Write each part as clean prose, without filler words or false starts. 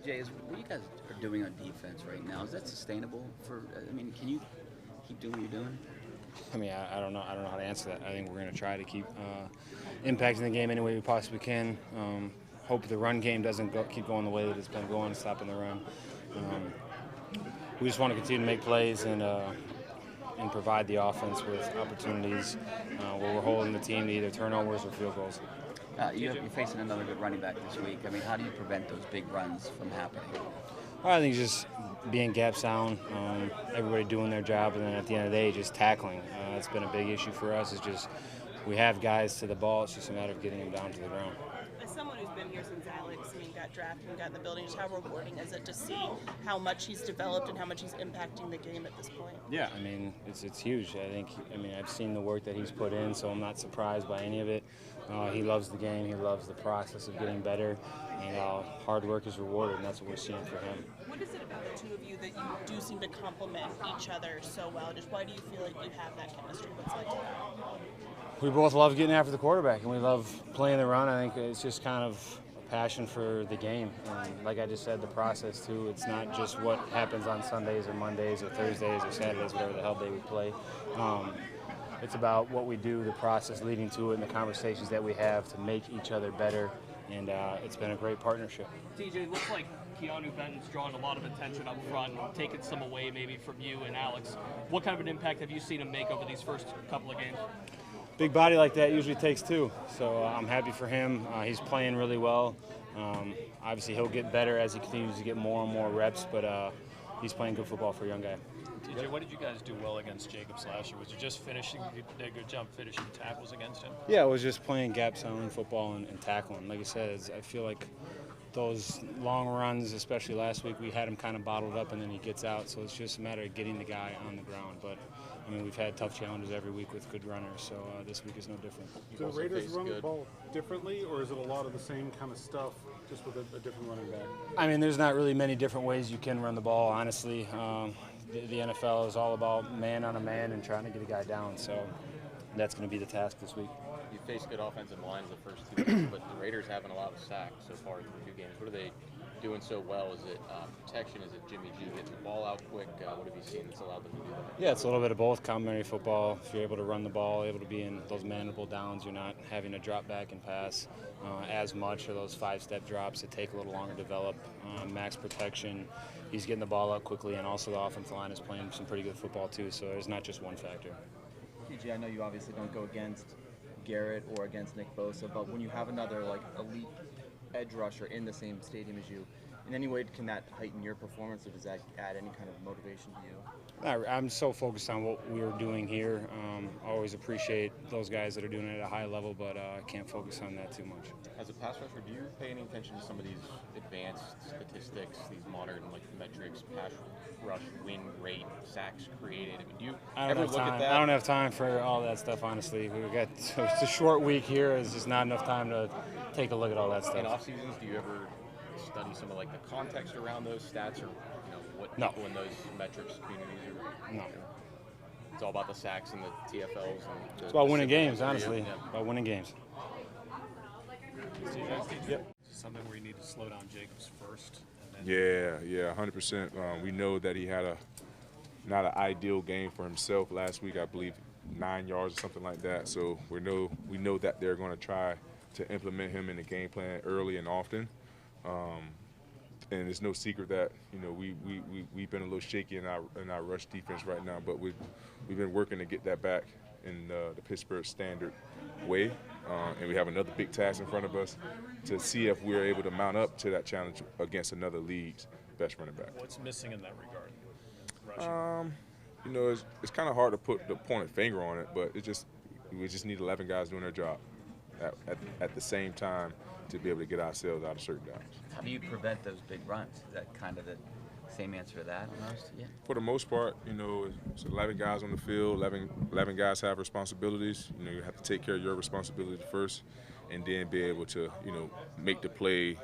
TJ, is what you guys are doing on defense right now, is that sustainable for, I mean, can you keep doing what you're doing? I mean, I don't know. I don't know how to answer that. I think we're going to try to keep impacting the game any way we possibly can. Hope the run game doesn't keep going the way that it's been going, stopping the run. We just want to continue to make plays and provide the offense with opportunities where we're holding the team to either turnovers or field goals. You're facing another good running back this week. I mean, how do you prevent those big runs from happening? I think just being gap sound, everybody doing their job, and then at the end of the day, just tackling. It's been a big issue for us. It's just we have guys to the ball. It's just a matter of getting them down to the ground. As someone who's been here since Alex got drafted and got in the building, just how rewarding is it to see how much he's developed and how much he's impacting the game at this point? Yeah, I mean, it's huge. I've seen the work that he's put in, so I'm not surprised by any of it. He loves the game. He loves the process of getting better, and hard work is rewarded, and that's what we're seeing for him. What is it about the two of you that you do seem to complement each other so well? Just why do you feel like you have that chemistry? What's like that? We both love getting after the quarterback, and we love playing the run. I think it's just kind of a passion for the game. And like I just said, the process, too. It's not just what happens on Sundays or Mondays or Thursdays or Saturdays, whatever the hell day we play. It's about what we do, the process leading to it, and the conversations that we have to make each other better. And it's been a great partnership. TJ, it looks like Keeanu Benton's drawn a lot of attention up front, taking some away maybe from you and Alex. What kind of an impact have you seen him make over these first couple of games? Big body like that usually takes two, so I'm happy for him. He's playing really well. Obviously, he'll get better as he continues to get more and more reps, but he's playing good football for a young guy. TJ, what did you guys do well against Jacobs last year? Was it just finishing? You did a good job finishing tackles against him? Yeah, it was just playing gap sound football and tackling. Like I said, I feel like those long runs, especially last week, we had him kind of bottled up and then he gets out. So it's just a matter of getting the guy on the ground. But, I mean, we've had tough challenges every week with good runners, so this week is no different. Do the Raiders run the ball differently, or is it a lot of the same kind of stuff, just with a different running back? I mean, there's not really many different ways you can run the ball, honestly. The NFL is all about man on a man and trying to get a guy down, so that's going to be the task this week. You faced good offensive lines the first 2 games, but the Raiders haven't allowed a sack so far through 2 games. What are they doing so well? Is it protection? Is it Jimmy G getting the ball out quick? What have you seen that's allowed them to do that? Yeah, it's a little bit of both. Complementary football. If you're able to run the ball, able to be in those manageable downs, you're not having to drop back and pass as much, or those 5-step drops that take a little longer to develop. Max protection. He's getting the ball out quickly, and also the offensive line is playing some pretty good football too. So there's not just one factor. TJ, I know you obviously don't go against Garrett or against Nick Bosa, but when you have another elite edge rusher in the same stadium as you, in any way can that heighten your performance, or does that add any kind of motivation to you? I'm so focused on what we're doing here. I always appreciate those guys that are doing it at a high level, but I can't focus on that too much. As a pass rusher, do you pay any attention to some of these advanced statistics, these modern metrics, pass rush, win rate, sacks created? I mean, do you ever look at that? I don't have time for all that stuff, honestly. It's a short week here. It's just not enough time to take a look at all that stuff. In off seasons, do you ever study some of the context around those stats, or what people in those metrics communities are? No. It's all about the sacks and the TFLs. It's about winning games, honestly. Yeah. About winning games. Yep. Something where you need to slow down Jacobs first. And then... Yeah, 100%. We know that he had not an ideal game for himself last week. I believe 9 yards or something like that. So we know that they're going to try to implement him in the game plan early and often. And it's no secret that we've been a little shaky in our rush defense right now, but we've been working to get that back in the Pittsburgh standard way, and we have another big task in front of us to see if we're able to mount up to that challenge against another league's best running back. What's missing in that regard? Rushing? It's kind of hard to put the pointed finger on it, but we just need 11 guys doing their job at the same time to be able to get ourselves out of certain downs. How do you prevent those big runs? Is that kind of the same answer to that almost? Yeah. For the most part, it's 11 guys on the field, 11 guys have responsibilities. You have to take care of your responsibility first and then be able to, make the play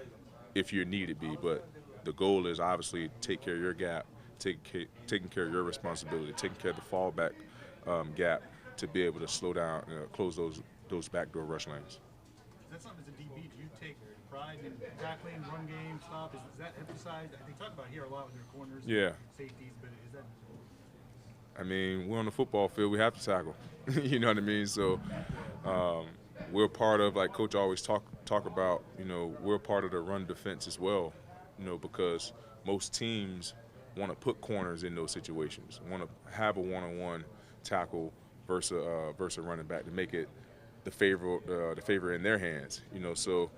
if you need it be. But the goal is obviously take care of your gap, taking care of your responsibility, taking care of the fallback gap to be able to slow down, close those backdoor rush lanes. Is that something as a DB, do you take pride side and tackling, run game stuff? Is that emphasized? They talk about here a lot with their corners, Yeah. and safeties, but is that? I mean, we're on the football field. We have to tackle. You know what I mean? So we're part of, like Coach always talk about, you know, we're part of the run defense as well, you know, because most teams want to put corners in those situations, want to have a one-on-one tackle versus a running back to make it the favor in their hands, you know. So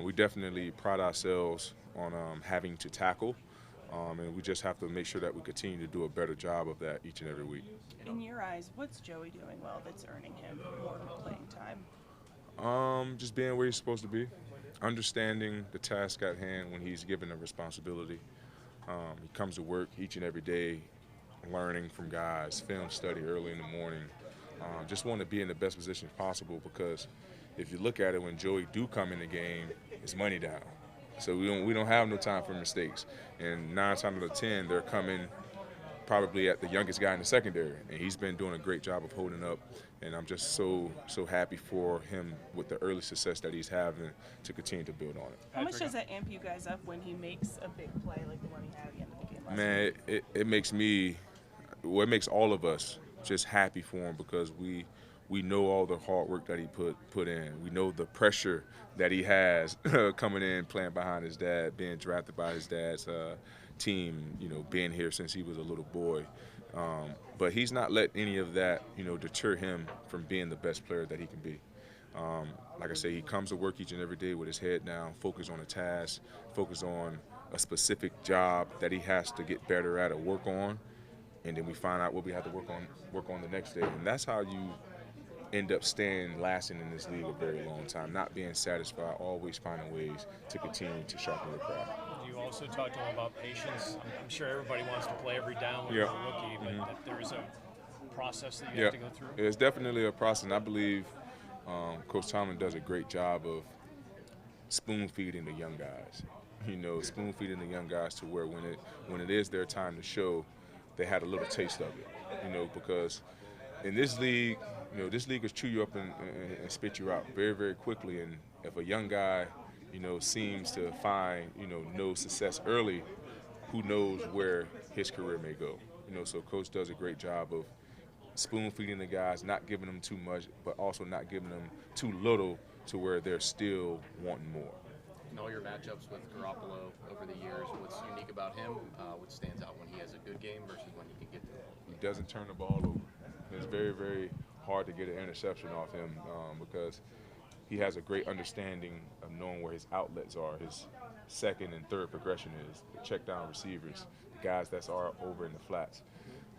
we definitely pride ourselves on having to tackle. And we just have to make sure that we continue to do a better job of that each and every week. In your eyes, what's Joey doing well that's earning him more playing time? Just being where he's supposed to be, understanding the task at hand when he's given a responsibility. He comes to work each and every day, learning from guys, film study early in the morning. Just want to be in the best position possible, because if you look at it, when Joey do come in the game, it's money down. So we don't have no time for mistakes. And 9 times out of 10, they're coming probably at the youngest guy in the secondary, and he's been doing a great job of holding up. And I'm just so happy for him with the early success that he's having to continue to build on it. How much does that amp you guys up when he makes a big play like the one he had at the end of the game last Man, week? it makes me, well, it makes all of us just happy for him, because we know all the hard work that he put in. We know the pressure that he has coming in, playing behind his dad, being drafted by his dad's team, you know, being here since he was a little boy. But he's not let any of that, you know, deter him from being the best player that he can be. Like I say, he comes to work each and every day with his head down, focus on a task, focus on a specific job that he has to get better at or work on, and then we find out what we have to work on the next day. And that's how you end up lasting in this league a very long time, not being satisfied, always finding ways to continue to sharpen your craft. You also talk to him about patience. I'm sure everybody wants to play every down when you're a rookie, but that there is a process that you have to go through. It's definitely a process, and I believe Coach Tomlin does a great job of spoon-feeding the young guys. You know, spoon-feeding the young guys to where when it is their time to show, they had a little taste of it. You know, because in this league, you know, this league will chew you up and spit you out very, very quickly. And if a young guy, you know, seems to find, you know, no success early, who knows where his career may go. You know, so Coach does a great job of spoon-feeding the guys, not giving them too much, but also not giving them too little to where they're still wanting more. In all your matchups with Garoppolo over the years, what's unique about him? What stands out when he has a good game versus when he can get to it? He doesn't turn the ball over. It's very, very hard to get an interception off him because he has a great understanding of knowing where his outlets are, his second and third progression is, the check down receivers, the guys that are over in the flats.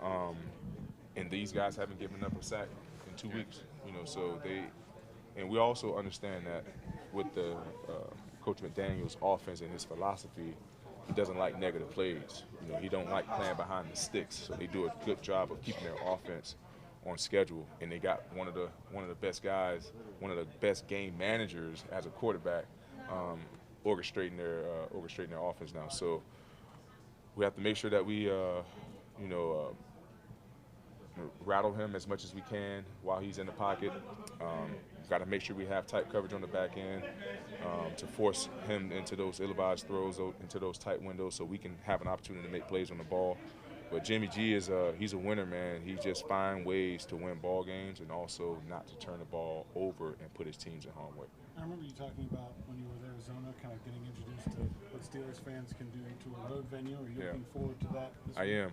And these guys haven't given up a sack in 2 weeks, you know, so and we also understand that with the Coach McDaniel's offense and his philosophy, he doesn't like negative plays. You know, he don't like playing behind the sticks, so they do a good job of keeping their offense on schedule, and they got one of the best guys, one of the best game managers as a quarterback, orchestrating their offense now. So we have to make sure that we, rattle him as much as we can while he's in the pocket. Got to make sure we have tight coverage on the back end to force him into those ill-advised throws, into those tight windows, so we can have an opportunity to make plays on the ball. But Jimmy G he's a winner, man. He just finds ways to win ball games and also not to turn the ball over and put his teams in harm's way. I remember you talking about when you were with Arizona, kind of getting introduced to what Steelers fans can do to a road venue. Are you looking forward to that? I am.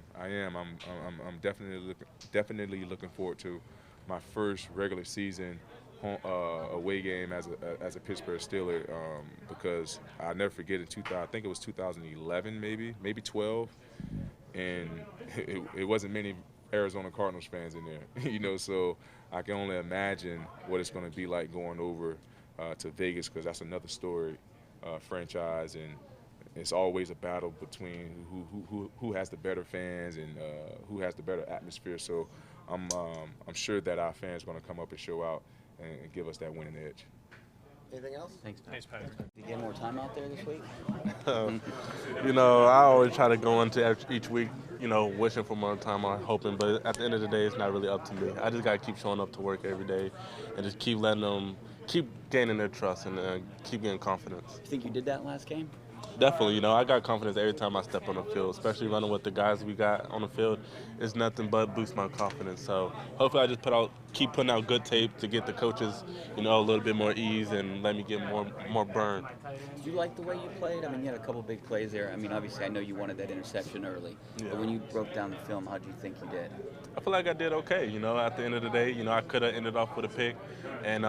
I'm definitely looking forward to my first regular season away game as a Pittsburgh Steeler, because I'll never forget I think it was 2011, maybe 12. And it wasn't many Arizona Cardinals fans in there, you know, so I can only imagine what it's going to be like going over to Vegas, because that's another story franchise, and it's always a battle between who has the better fans and who has the better atmosphere. So I'm sure that our fans are going to come up and show out and give us that winning edge. Anything else? Thanks, Patrick. Did you get more time out there this week? You know, I always try to go into each week, you know, wishing for more time or hoping, but at the end of the day, it's not really up to me. I just got to keep showing up to work every day and just keep letting them, keep gaining their trust and keep getting confidence. You think you did that last game? Definitely, I got confidence every time I step on the field, especially running with the guys we got on the field. It's nothing but boost my confidence. So hopefully I just keep putting out good tape to get the coaches, a little bit more ease and let me get more burn. Did you like the way you played? I mean, you had a couple big plays there. I mean, obviously I know you wanted that interception early, but when you broke down the film, how do you think you did? I feel like I did okay. At the end of the day, I could have ended off with a pick and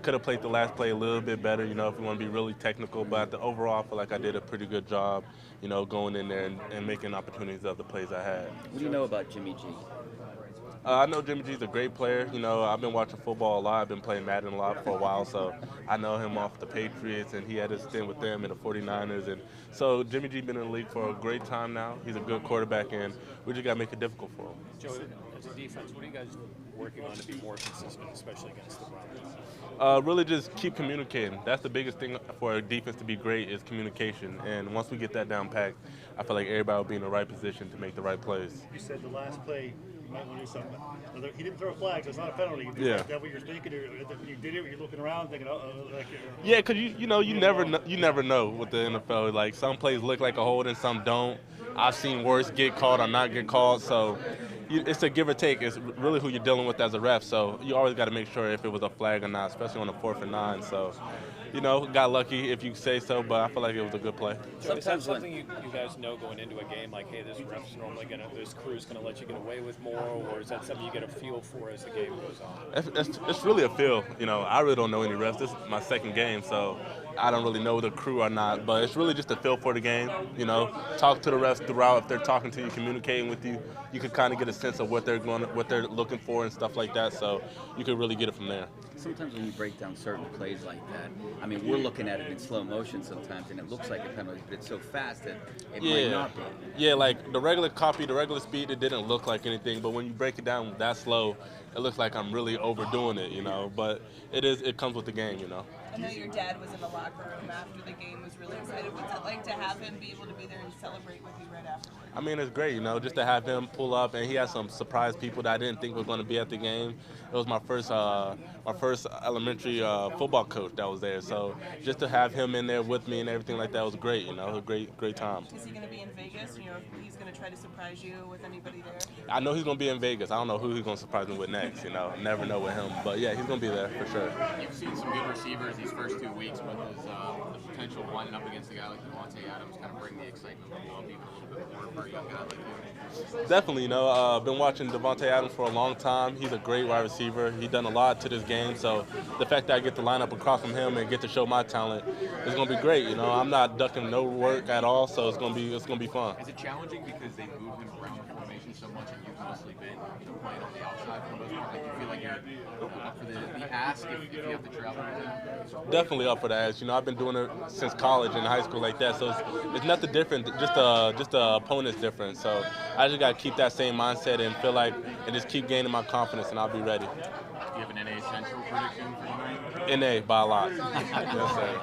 could have played the last play a little bit better, if we want to be really technical. But overall, I feel like I did a pretty good job, going in there and making opportunities of the plays I had. What do you know about Jimmy G? I know Jimmy G's a great player. I've been watching football a lot. I've been playing Madden a lot for a while, so I know him off the Patriots, and he had his stint with them in the 49ers. And so Jimmy G's been in the league for a great time now. He's a good quarterback, and we just got to make it difficult for him. Joe, as a defense, what are you guys working on to be more consistent, especially against the run? Really just keep communicating. That's the biggest thing for a defense to be great is communication. And once we get that down packed, I feel like everybody will be in the right position to make the right plays. You said the last play, you might want to do something. He didn't throw a flag, so it's not a penalty. Yeah. Is that what you're thinking? Or you did it, you're looking around thinking, Yeah, because you never know with the NFL. Like some plays look like a hold and some don't. I've seen worse get called or not get called, so it's a give or take. It's really who you're dealing with as a ref, so you always got to make sure if it was a flag or not, especially on a 4th and 9. So, got lucky if you say so, but I feel like it was a good play. So is that something you guys know going into a game, like, hey, this crew's gonna let you get away with more, or is that something you get a feel for as the game goes on? It's really a feel. I really don't know any refs. This is my second game, so I don't really know the crew or not, but it's really just a feel for the game. Talk to the refs throughout. If they're talking to you, communicating with you, you can kind of get a sense of what they're looking for and stuff like that. So you can really get it from there. Sometimes when you break down certain plays like that, I mean, we're looking at it in slow motion sometimes, and it looks like a penalty, but it's so fast that it might not be. Yeah, like the regular speed, it didn't look like anything, but when you break it down that slow, it looks like I'm really overdoing it, But it comes with the game, I know your dad was in the locker room after the game, was really excited. What's it like to have him be able to be there and celebrate with you right afterwards? I mean, it's great, just to have him pull up, and he had some surprise people that I didn't think were going to be at the game. It was my first elementary football coach that was there, so just to have him in there with me and everything like that was great, It was a great time. Is he going to be in Vegas? He's going to try to surprise you with anybody there? I know he's going to be in Vegas. I don't know who he's going to surprise me with next, Never know with him, but yeah, he's going to be there for sure. You've seen some good receivers these first 2 weeks, but does the potential of lining up against a guy like Devontae Adams kind of bring the excitement level up even a little bit more for a young guy like you? Definitely, I've been watching Devontae Adams for a long time. He's a great wide receiver. He's done a lot to this game, so the fact that I get to line up across from him and get to show my talent is going to be great. I'm not ducking no work at all, so it's going to be fun. Is it challenging because they move him around the formation so much, and you've mostly been playing on the outside for the most part? Like, you feel like you're up for the ask if you have to travel with him? Definitely up for the ask. I've been doing it since college and high school like that, so it's nothing different. Just the opponent's different. So I just got to keep that same mindset and feel like and just keep gaining my confidence, and I'll be ready. Do you have an NA Central prediction for tonight? NA by a lot. Yes, sir.